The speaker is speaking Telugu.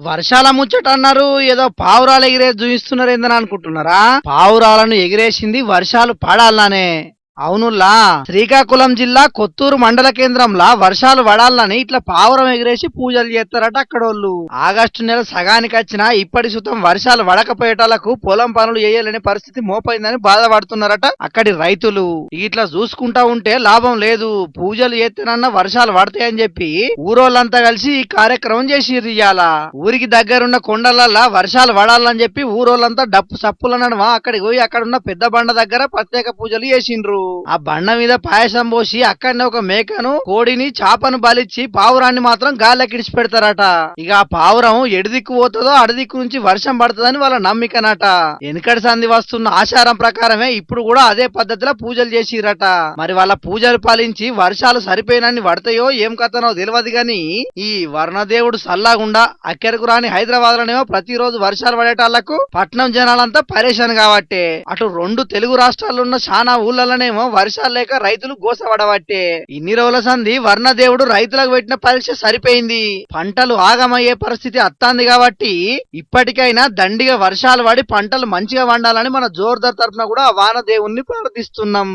వర్షాల ముచ్చట అన్నారు, ఏదో పావురాలు ఎగిరేసి చూపిస్తున్నారు ఏందని అనుకుంటున్నారా? పావురాలను ఎగిరేసింది వర్షాలు పడాలనే. అవునుల్లా, శ్రీకాకుళం జిల్లా కొత్తూరు మండల కేంద్రంలా వర్షాలు పడాలని ఇట్లా పావురం ఎగిరేసి పూజలు చేస్తారట అక్కడోళ్ళు. ఆగస్టు నెల సగానికి వచ్చినా ఇప్పటి సుతం వర్షాలు పడకపోయేటాలకు పొలం పనులు చేయలేని పరిస్థితి మోపైందని బాధపడుతున్నారట అక్కడి రైతులు. ఇట్లా చూసుకుంటా ఉంటే లాభం లేదు, పూజలు చేస్తేనన్నా వర్షాలు పడతాయని చెప్పి ఊరోళ్ళంతా కలిసి ఈ కార్యక్రమం చేసిర్రు. ఇయ్యాల ఊరికి దగ్గరున్న కొండలల్లా వర్షాలు పడాలని చెప్పి ఊరోళ్ళంతా డప్పు సప్పుల నడుమ అక్కడికి పోయి అక్కడున్న పెద్ద బండ దగ్గర ప్రత్యేక పూజలు చేసిండ్రు. ఆ బండ మీద పాయసం పోసి అక్కడనే ఒక మేకను, కోడిని, చాపను బలిచ్చి పావురాన్ని మాత్రం గాలికి ఇడిచి పెడతారట. ఇక ఆ పావురం ఎడిదిక్కు పోతుందో అడిదిక్కు నుంచి వర్షం పడుతుందని వాళ్ళ నమ్మికనట. వెనకటి సంధి వస్తున్న ఆచారం ప్రకారమే ఇప్పుడు కూడా అదే పద్ధతిలో పూజలు చేసిరట. మరి వాళ్ళ పూజలు పాలించి వర్షాలు సరిపోయినన్ని పడతాయో ఏం కథనో తెలియదు గాని ఈ వర్ణదేవుడు సల్లాగుండా అక్కరకు రాని హైదరాబాద్ లోనేమో ప్రతిరోజు వర్షాలు పడేటాళ్లకు పట్నం జనాలంతా పరేషాన్ కాబట్టే అటు రెండు తెలుగు రాష్ట్రాల్లో ఉన్న చాలా ఊళ్ళలోనేమో వర్షాలు లేక రైతులు గోసపడబట్టే ఇన్ని రోజుల సంధి వర్ణదేవుడు రైతులకు పెట్టిన పరీక్ష సరిపోయింది. పంటలు ఆగమయ్యే పరిస్థితి అత్తాంది కాబట్టి ఇప్పటికైనా దండిగా వర్షాలు పడి పంటలు మంచిగా పండాలని మన జోర్దార్ తరఫున కూడా వాన దేవుణ్ణి ప్రార్థిస్తున్నాం.